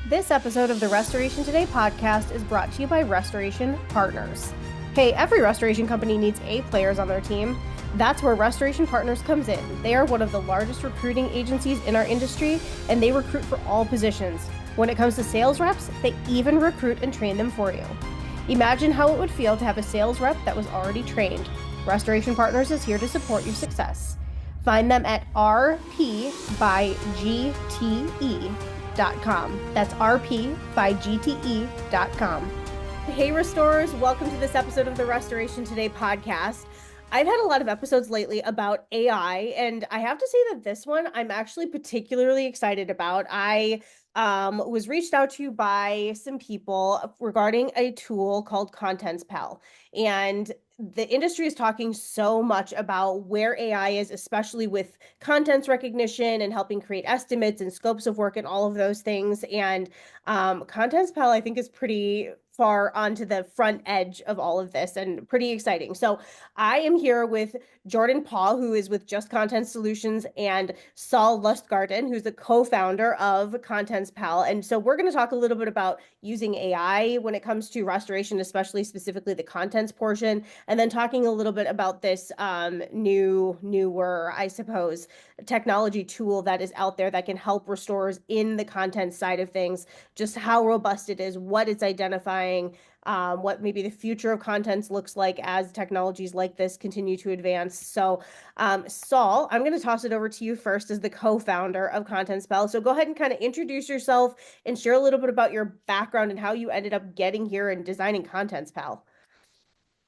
This episode of the Restoration Today podcast is brought to you by Restoration Partners. Hey, every restoration company needs A players on their team. That's where Restoration Partners comes in. They are one of the largest recruiting agencies in our industry, and they recruit for all positions. When it comes to sales reps, they even recruit and train them for you. Imagine how it would feel to have a sales rep that was already trained. Restoration Partners is here to support your success. Find them at rpbygte.com. That's rpbygte.com. Hey, restorers, welcome to this episode of the Restoration Today podcast. I've had a lot of episodes lately about AI, and I have to say that this one I'm actually particularly excited about. I was reached out to by some people regarding a tool called ContentsPal, and the industry is talking so much about where AI is, especially with contents recognition and helping create estimates and scopes of work and all of those things. And ContentsPal, I think, is pretty far onto the front edge of all of this and pretty exciting. So I am here with Jordan Paugh, who is with Just Content Solutions, and Saul Lustgarten, who's the co-founder of ContentsPal. And so we're going to talk a little bit about using AI when it comes to restoration, especially specifically the contents portion, and then talking a little bit about this newer, I suppose, technology tool that is out there that can help restorers in the content side of things, just how robust it is, what it's identifying, what maybe the future of contents looks like as technologies like this continue to advance. So, Saul, I'm going to toss it over to you first as the co-founder of ContentsPal. So go ahead and kind of introduce yourself and share a little bit about your background and how you ended up getting here and designing ContentsPal.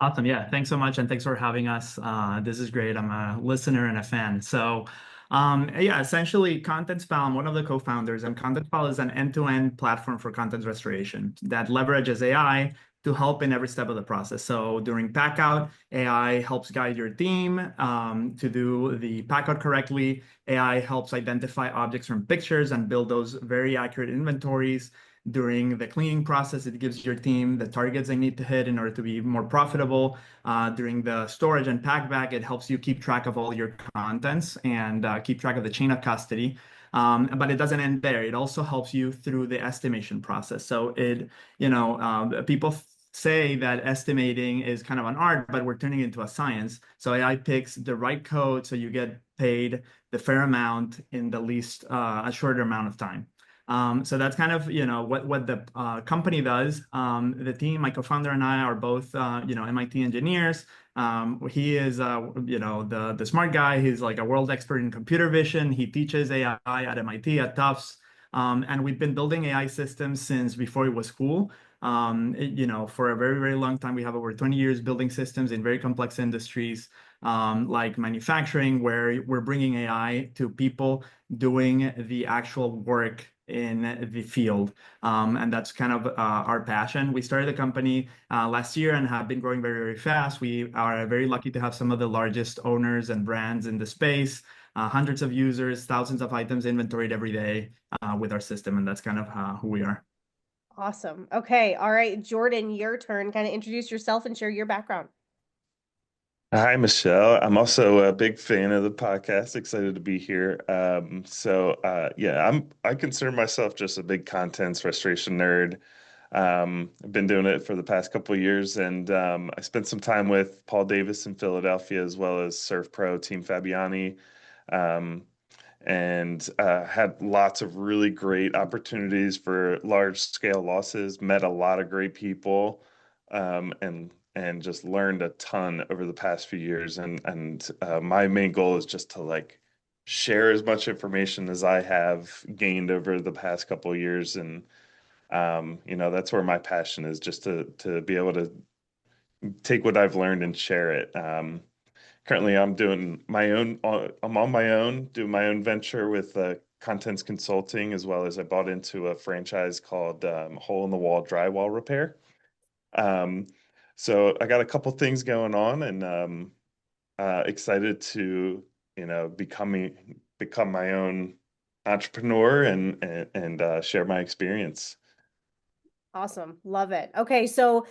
Awesome. Yeah. Thanks so much. And thanks for having us. This is great. I'm a listener and a fan. So, essentially ContentsPal, I'm one of the co-founders, and ContentsPal is an end-to-end platform for content restoration that leverages AI to help in every step of the process. So during packout, AI helps guide your team to do the packout correctly. AI helps identify objects from pictures and build those very accurate inventories. During the cleaning process, it gives your team the targets they need to hit in order to be more profitable. During the storage and pack back, it helps you keep track of all your contents and keep track of the chain of custody. But it doesn't end there. It also helps you through the estimation process. So people say that estimating is kind of an art, but we're turning it into a science. So AI picks the right code so you get paid the fair amount in the least a shorter amount of time. So that's kind of what the company does. The team, my co-founder and I are both MIT engineers. He is the smart guy. He's like a world expert in computer vision. He teaches AI at MIT at Tufts, and we've been building AI systems since before it was cool. For a very, very long time. We have over 20 years building systems in very complex industries, like manufacturing, where we're bringing AI to people doing the actual work in the field. And that's kind of our passion. We started the company last year and have been growing very, very fast. We are very lucky to have some of the largest owners and brands in the space, hundreds of users, thousands of items inventoried every day with our system. And that's kind of who we are. Awesome. Okay. All right, Jordan, your turn. Kind of introduce yourself and share your background. Hi, Michelle. I'm also a big fan of the podcast. Excited to be here. I consider myself just a big contents restoration nerd. I've been doing it for the past couple of years, and I spent some time with Paul Davis in Philadelphia, as well as Surf Pro Team Fabiani, um, and had lots of really great opportunities for large scale losses. Met a lot of great people, and just learned a ton over the past few years. And my main goal is just to like share as much information as I have gained over the past couple of years. And that's where my passion is, just to be able to take what I've learned and share it. Currently, I'm doing my own. I'm on my own, doing my own venture with contents consulting, as well as I bought into a franchise called Hole in the Wall Drywall Repair. Um, so I got a couple things going on, and excited to become my own entrepreneur and share my experience. Awesome. Love it. Okay, so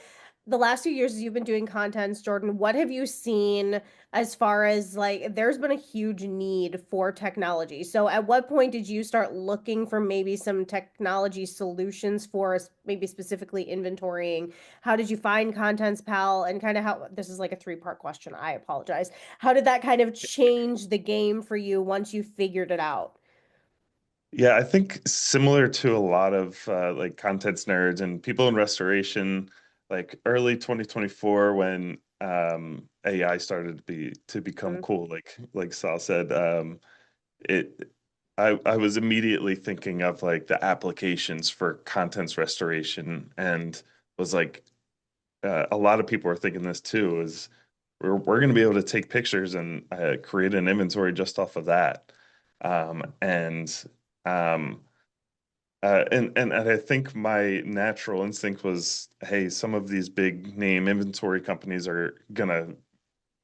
the last few years as you've been doing contents, Jordan, what have you seen as far as like there's been a huge need for technology. So at what point did you start looking for maybe some technology solutions for us, maybe specifically inventorying? How did you find Contents Pal and kind of how this is like a three-part question. I apologize. How did that kind of change the game for you once you figured it out? Yeah, I think similar to a lot of like contents nerds and people in restoration, like early 2024 when AI started to become Mhm. cool, like Saul said, it I was immediately thinking of like the applications for contents restoration and was like a lot of people are thinking this too, is we're going to be able to take pictures and create an inventory just off of that. And um, and I think my natural instinct was, hey, some of these big name inventory companies are gonna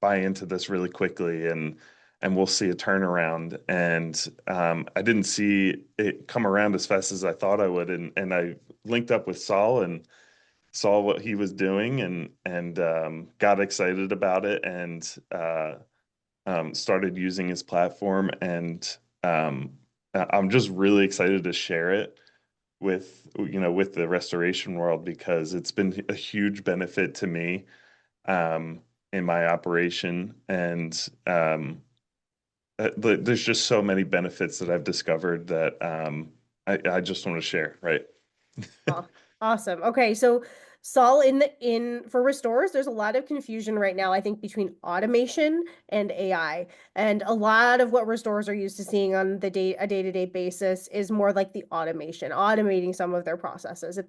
buy into this really quickly, and we'll see a turnaround. And I didn't see it come around as fast as I thought I would, and I linked up with Saul and saw what he was doing, and got excited about it, and started using his platform, and I'm just really excited to share it with with the restoration world because it's been a huge benefit to me um, in my operation, and there's just so many benefits that I've discovered that I just want to share, right? Aw- Awesome. Okay, so Saul, in for restorers, there's a lot of confusion right now, I think, between automation and AI. And a lot of what restorers are used to seeing on a day-to-day basis is more like the automation, automating some of their processes.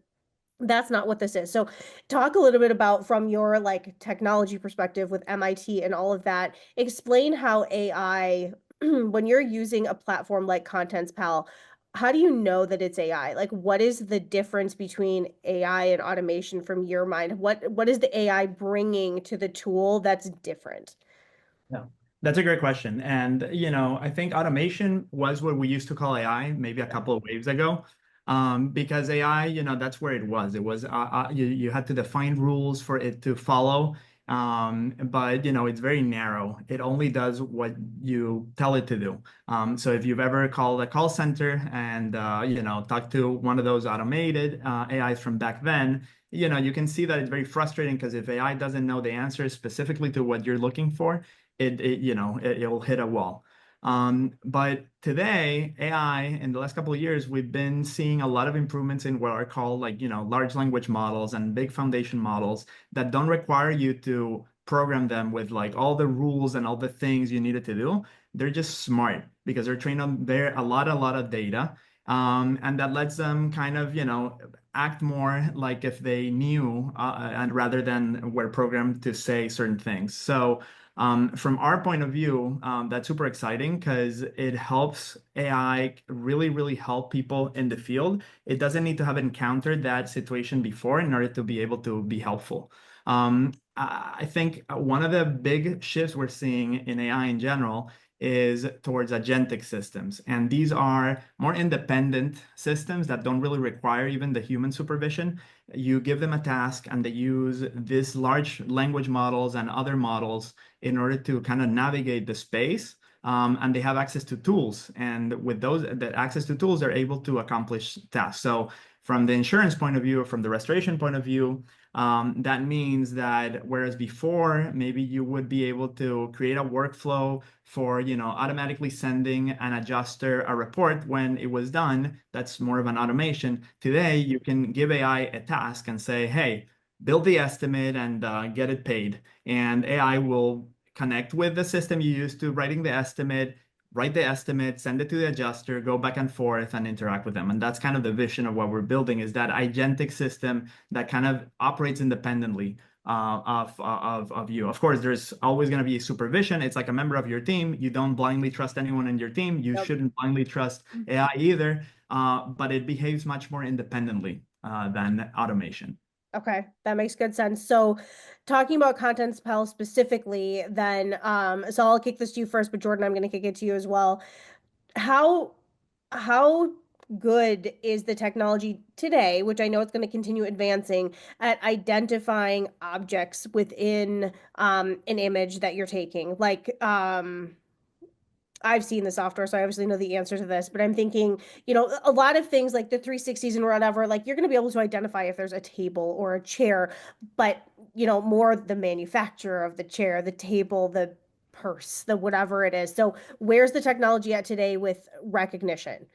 That's not what this is. So talk a little bit about from your like technology perspective with MIT and all of that. Explain how AI, when you're using a platform like ContentsPal, how do you know that it's AI? Like what is the difference between AI and automation from your mind? What is the AI bringing to the tool that's different? Yeah, that's a great question. And, I think automation was what we used to call AI maybe a couple of waves ago. Because AI, that's where it was. It was, you had to define rules for it to follow. But, it's very narrow. It only does what you tell it to do. So if you've ever called a call center and, talked to one of those automated AIs from back then, you can see that it's very frustrating because if AI doesn't know the answer specifically to what you're looking for, it'll hit a wall. But today, AI, in the last couple of years, we've been seeing a lot of improvements in what are called like, large language models and big foundation models that don't require you to program them with like all the rules and all the things you needed to do. They're just smart because they're trained on a lot of data. And that lets them kind of, act more like if they knew, and rather than were programmed to say certain things. So, from our point of view, that's super exciting because it helps AI really, really help people in the field. It doesn't need to have encountered that situation before in order to be able to be helpful. I think one of the big shifts we're seeing in AI in general is towards agentic systems. And these are more independent systems that don't really require even the human supervision. You give them a task and they use these large language models and other models in order to kind of navigate the space. And they have access to tools. And with the access to tools, they're able to accomplish tasks. So from the insurance point of view, from the restoration point of view, that means that whereas before, maybe you would be able to create a workflow for, automatically sending an adjuster a report when it was done, that's more of an automation. Today, you can give AI a task and say, hey, build the estimate and get it paid. And AI will connect with the system you used to writing the estimate, write the estimate, send it to the adjuster, go back and forth and interact with them. And that's kind of the vision of what we're building is that agentic system that kind of operates independently of you. Of course, there's always going to be supervision. It's like a member of your team. You don't blindly trust anyone in your team. You Yep. shouldn't blindly trust AI either, but it behaves much more independently than automation. Okay, that makes good sense. So, talking about Contents Pal specifically, then, so I'll kick this to you first, but Jordan, I'm going to kick it to you as well. How how good is the technology today, which I know it's going to continue advancing at identifying objects within an image that you're taking. Like, I've seen the software, so I obviously know the answer to this, but I'm thinking, a lot of things like the 360s and whatever, like you're going to be able to identify if there's a table or a chair, but, more the manufacturer of the chair, the table, the purse, the whatever it is. So, where's the technology at today with recognition?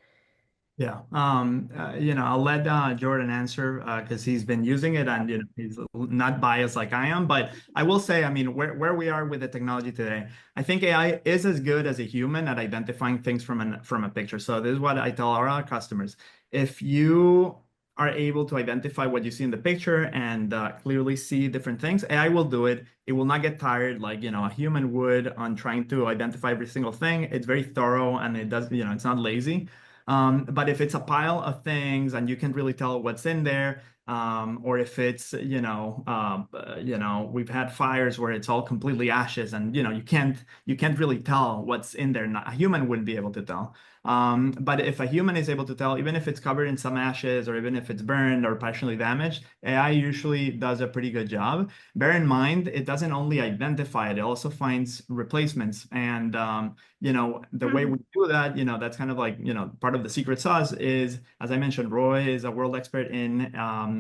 Yeah. I'll let Jordan answer because he's been using it and he's not biased like I am. But I will say, I mean, where we are with the technology today, I think AI is as good as a human at identifying things from a picture. So this is what I tell our customers. If you are able to identify what you see in the picture and clearly see different things, AI will do it. It will not get tired like, a human would on trying to identify every single thing. It's very thorough and it does, it's not lazy. But if it's a pile of things and you can really tell what's in there, or if it's, we've had fires where it's all completely ashes and, you can't really tell what's in there. A human wouldn't be able to tell. But if a human is able to tell, even if it's covered in some ashes or even if it's burned or partially damaged, AI usually does a pretty good job. Bear in mind, it doesn't only identify it, it also finds replacements. And the way we do that, that's kind of like, part of the secret sauce is, as I mentioned, Roy is a world expert in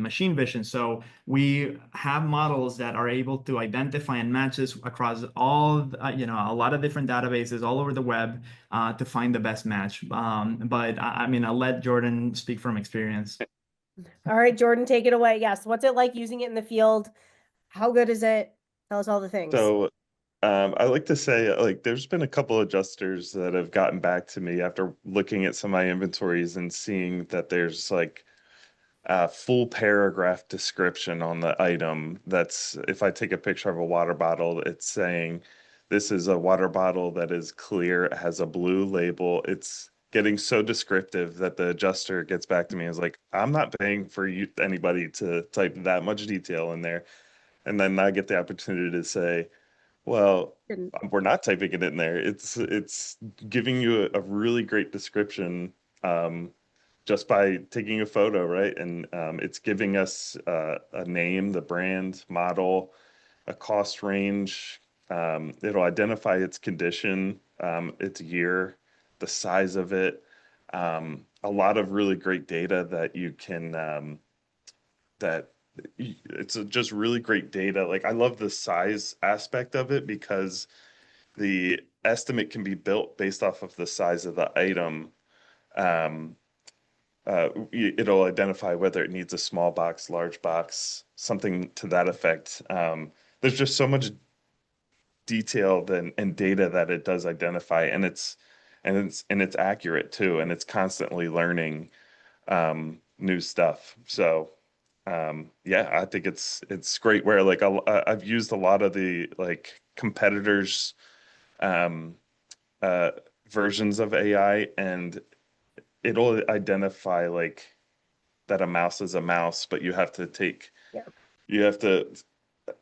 machine vision. So we have models that are able to identify and match this across all, a lot of different databases all over the web to find the best match. But I mean, I'll let Jordan speak from experience. All right, Jordan, take it away. Yes. What's it like using it in the field? How good is it? Tell us all the things. So I like to say, like, there's been a couple adjusters that have gotten back to me after looking at some of my inventories and seeing that there's like a full paragraph description on the item. That's if I take a picture of a water bottle, it's saying this is a water bottle that is clear, it has a blue label. It's getting so descriptive that the adjuster gets back to me and is like, I'm not paying for anybody to type that much detail in there. And then I get the opportunity to say, well, Didn't. we're not typing it in there. It's giving you a really great description just by taking a photo, right? And it's giving us a name, the brand, model, a cost range. It'll identify its condition, its year, the size of it. A lot of really great data that you can that it's just really great data. Like I love the size aspect of it because the estimate can be built based off of the size of the item. Um, it'll identify whether it needs a small box, large box, something to that effect. There's just so much detail and data that it does identify, and it's accurate too, and it's constantly learning new stuff. So yeah, I think it's great where like I've used a lot of the like competitors um, uh, versions of AI, and it'll identify like that a mouse is a mouse, but Yeah. you have to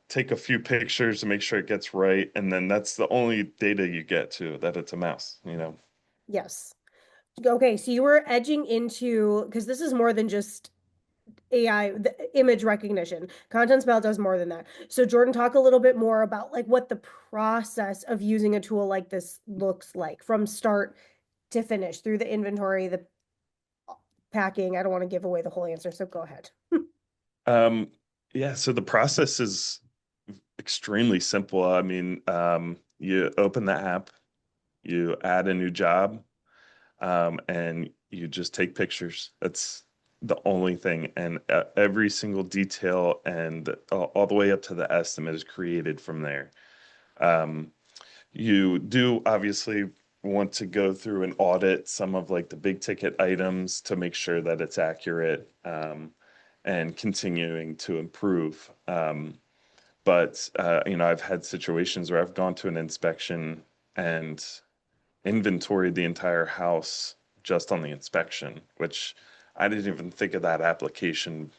take a few pictures to make sure it gets right, and then that's the only data you get to that it's a mouse, you know. Yes. Okay, so you were edging into because this is more than just AI, the image recognition. ContentsPal does more than that. So Jordan, talk a little bit more about like what the process of using a tool like this looks like from start to finish through the inventory, the packing. I don't want to give away the whole answer, so go ahead. Um, yeah, so the process is extremely simple. I mean, you open the app, you add a new job, and you just take pictures. That's the only thing. And every single detail and all the way up to the estimate is created from there. Um, you do obviously want to go through and audit some of like the big ticket items to make sure that it's accurate, and continuing to improve. But I've had situations where I've gone to an inspection and inventoried the entire house just on the inspection, which I didn't even think of that application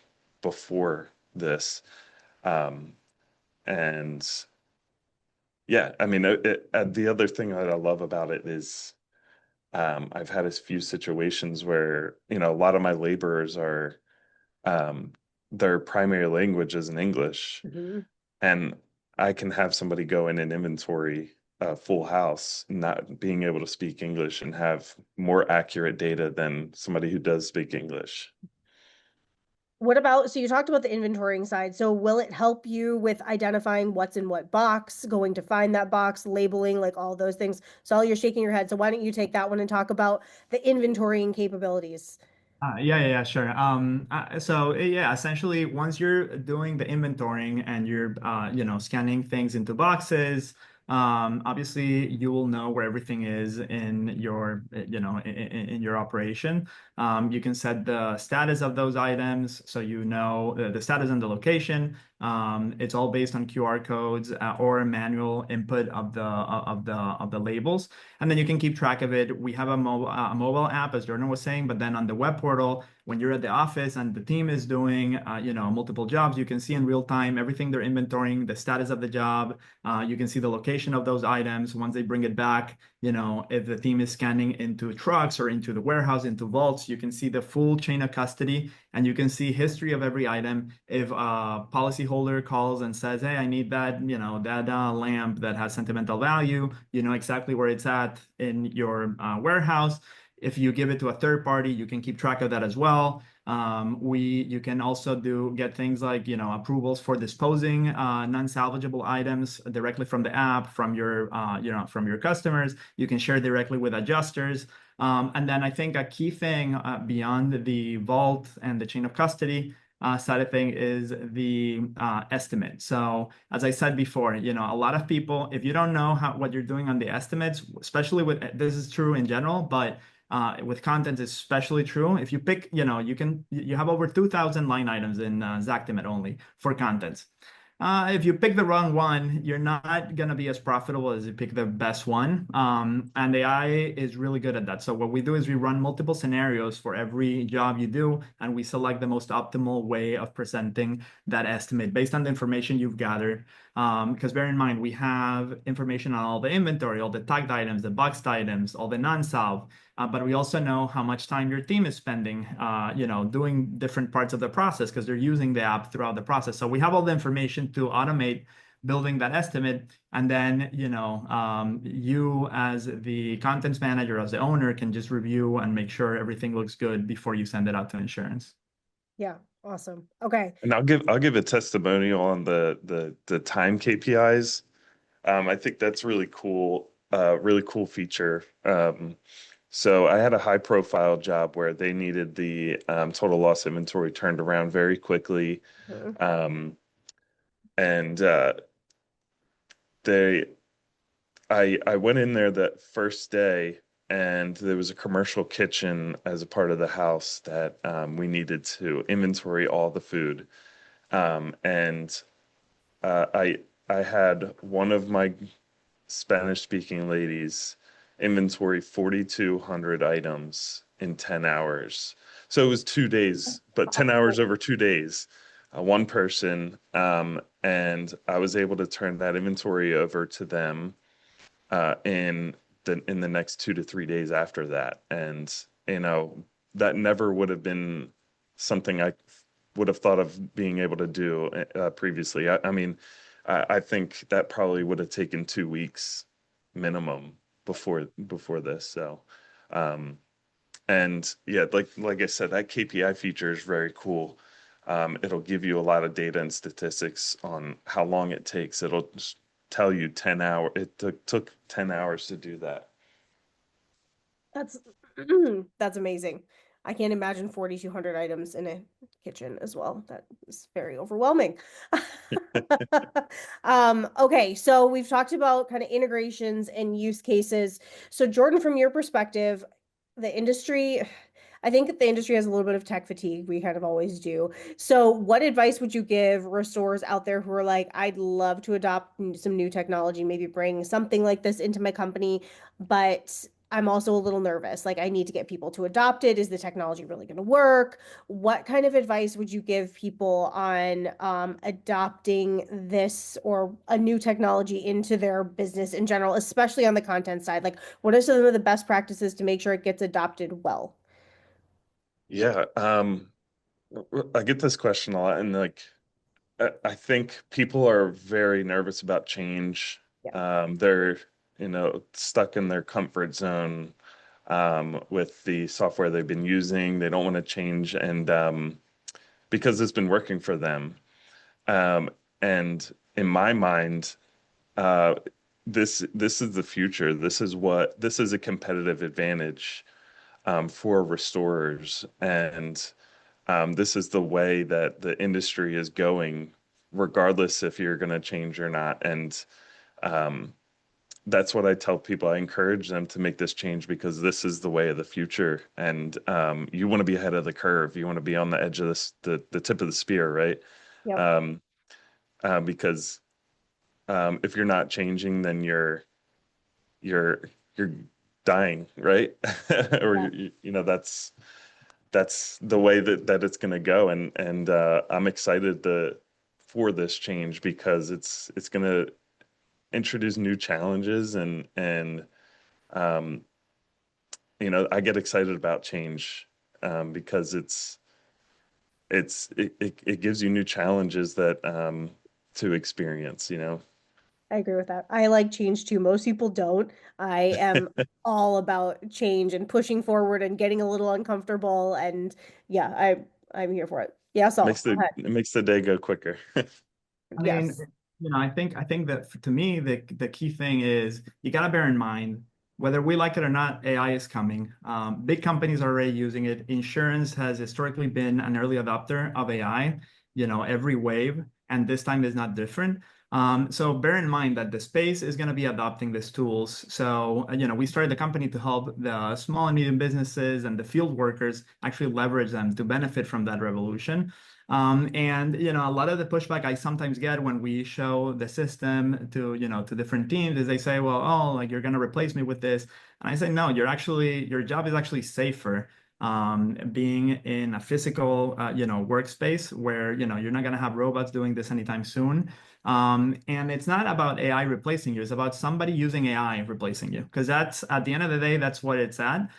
before this. Um, and yeah, I mean, the other thing that I love about it is I've had a few situations where, a lot of my laborers are, um, their primary language is in English, Mhm. and I can have somebody go in and inventory a full house, not being able to speak English and have more accurate data than somebody who does speak English. What about, so you talked about the inventorying side. So will it help you with identifying what's in what box, going to find that box, labeling, like all those things? So you're shaking your head. So why don't you take that one and talk about the inventorying capabilities? Yeah, sure. Yeah, essentially, once you're doing the inventorying and you're, scanning things into boxes, obviously you will know where everything is in your, in your operation. You can set the status of those items, so you know the status and the location. It's all based on QR codes or manual input of the labels, and then you can keep track of it. We have a mobile app, as Jordan was saying, but then on the web portal, when you're at the office and the team is doing, multiple jobs, you can see in real time everything they're inventorying, the status of the job. You can see the location of those items once they bring it back. If the team is scanning into trucks or into the warehouse, into vaults, you can see the full chain of custody, and you can see history of every item. If a policyholder calls and says, "Hey, I need that, that lamp that has sentimental value," you know exactly where it's at in your warehouse. If you give it to a third party, you can keep track of that as well. You can also get things like, approvals for disposing non-salvageable items directly from the app, from your customers. You can share directly with adjusters. And then I think a key thing beyond the vault and the chain of custody side of thing is the estimate. So as I said before, a lot of people, if you don't know what you're doing on the estimates, especially with this is true in general, but with content it's especially true. If you pick, you have over 2,000 line items in Zactimate only for contents. If you pick the wrong one, you're not going to be as profitable as you pick the best one. And AI is really good at that. So what we do is we run multiple scenarios for every job you do, and we select the most optimal way of presenting that estimate based on the information you've gathered. Because bear in mind, we have information on all the inventory, all the tagged items, the boxed items, all the non-salv. But we also know how much time your team is spending, doing different parts of the process because they're using the app throughout the process. So we have all the information to automate building that estimate. And then, you as the contents manager, as the owner, can just review and make sure everything looks good before you send it out to insurance. Yeah, awesome. Okay. And I'll give a testimonial on the time KPIs. I think that's really cool feature. So I had a high profile job where they needed the total loss inventory turned around very quickly. Mhm. Um, and they I went in there that first day, and there was a commercial kitchen as a part of the house that we needed to inventory all the food. And I had one of my Spanish speaking ladies inventory 4,200 items in 10 hours. So it was 2 days, but 10 hours over 2 days, one person. And I was able to turn that inventory over to them in the next 2 to 3 days after that. And that never would have been something I would have thought of being able to do previously. I mean, I think that probably would have taken 2 weeks minimum before this. So, um, and yeah, like I said, that KPI feature is very cool. It'll give you a lot of data and statistics on how long it takes. It'll just tell you 10 hour. It took 10 hours to do that. That's that's amazing. I can't imagine 4,200 items in a kitchen as well. That is very overwhelming. Okay, so we've talked about kind of integrations and use cases. So Jordan, from your perspective, the industry, I think that the industry has a little bit of tech fatigue. We kind of always do. So what advice would you give restorers out there who are like, I'd love to adopt some new technology, maybe bring something like this into my company, but I'm also a little nervous. Like, I need to get people to adopt it. Is the technology really going to work? What kind of advice would you give people on adopting this or a new technology into their business in general, especially on the content side? Like, what are some of the best practices to make sure it gets adopted well? Yeah, I get this question a lot, and like I think people are very nervous about change. Yeah. They're, stuck in their comfort zone with the software they've been using. They don't want to change, and because it's been working for them. Um, and in my mind, uh, this is the future. This is a competitive advantage for restorers, and this is the way that the industry is going, regardless if you're going to change or not. And um, that's what I tell people. I encourage them to make this change because this is the way of the future. And you want to be ahead of the curve. You want to be on the edge of the tip of the spear, right? Yep. Um, because if you're not changing, then you're you're dying, right? Or Yeah, that's the way that it's going to go, and I'm excited for this change because it's going to introduce new challenges, and um, I get excited about change because it gives you new challenges that to experience, I agree with that. I like change too. Most people don't. I am all about change and pushing forward and getting a little uncomfortable. And yeah, I'm here for it. Yeah, Saul, go ahead. It makes the day go quicker. I mean, Yes. I think that to me the key thing is you got to bear in mind whether we like it or not, AI is coming. Big companies are already using it. Insurance has historically been an early adopter of AI, every wave, and this time is not different. So bear in mind that the space is going to be adopting these tools. So, we started the company to help the small and medium businesses and the field workers actually leverage them to benefit from that revolution. And a lot of the pushback I sometimes get when we show the system to different teams is they say, well, oh, like you're gonna replace me with this. And I say, no, your job is actually safer being in a physical workspace where you're not gonna have robots doing this anytime soon. And it's not about AI replacing you, it's about somebody using AI replacing you. Because that's at the end of the day, that's what it's at.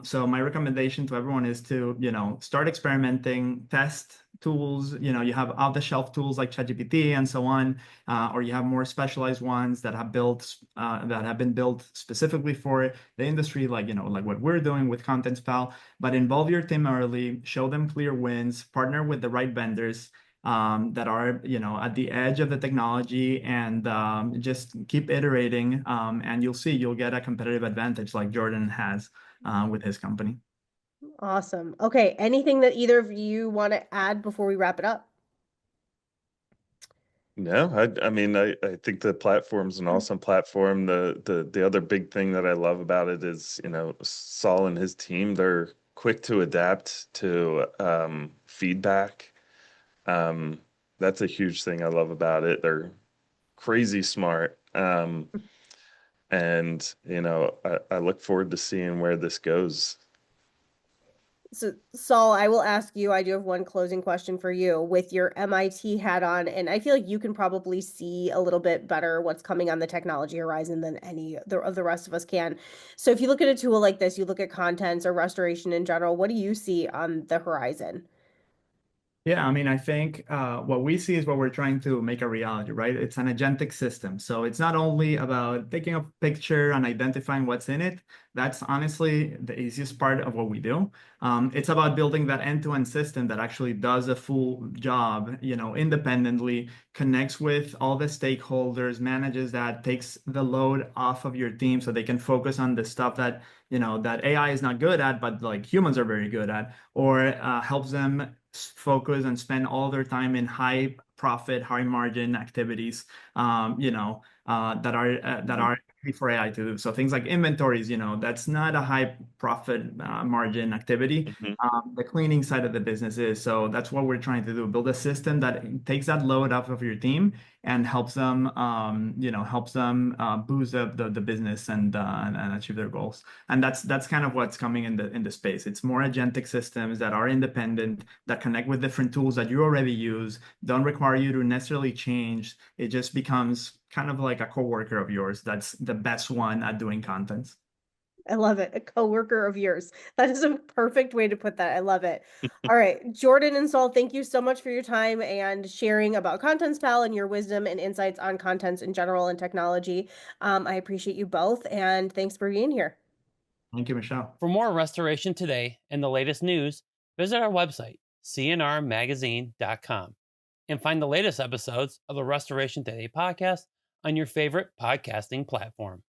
So my recommendation to everyone is to, start experimenting, test tools. You have off-the-shelf tools like ChatGPT and so on, or you have more specialized ones that have been built specifically for the industry, like what we're doing with ContentsPal. But involve your team early, show them clear wins, partner with the right vendors. That are, at the edge of the technology, and just keep iterating, and you'll get a competitive advantage like Jordan has with his company. Awesome. Okay. Anything that either of you want to add before we wrap it up? No, I mean, I think the platform's an awesome platform. The other big thing that I love about it is, Saul and his team, they're quick to adapt to feedback. Um, that's a huge thing I love about it. They're crazy smart. And I look forward to seeing where this goes. So, Saul, I will ask you, I do have one closing question for you with your MIT hat on, and I feel like you can probably see a little bit better what's coming on the technology horizon than any of the rest of us can. So, if you look at a tool like this, you look at contents or restoration in general, what do you see on the horizon? Yeah, I mean, I think what we see is what we're trying to make a reality, right? It's an agentic system. So it's not only about taking a picture and identifying what's in it. That's honestly the easiest part of what we do. It's about building that end-to-end system that actually does a full job, independently, connects with all the stakeholders, manages that, takes the load off of your team so they can focus on the stuff that, that AI is not good at, but like humans are very good at, or helps them focus and spend all their time in high profit, high margin activities, that are for AI to do. So things like inventories, that's not a high profit margin activity. Mhm. The cleaning side of the business is. So that's what we're trying to do, build a system that takes that load off of your team and helps them, boost up the business and achieve their goals. And that's kind of what's coming in the space. It's more agentic systems that are independent, that connect with different tools that you already use, don't require you to necessarily change. It just becomes kind of like a coworker of yours that's the best one at doing content. I love it. A coworker of yours. That is a perfect way to put that. I love it. All right, Jordan and Saul, thank you so much for your time and sharing about ContentsPal and your wisdom and insights on contents in general and technology. I appreciate you both, and thanks for being here. Thank you, Michelle. For more Restoration Today and the latest news, visit our website, cnrmagazine.com, and find the latest episodes of the Restoration Today podcast on your favorite podcasting platform.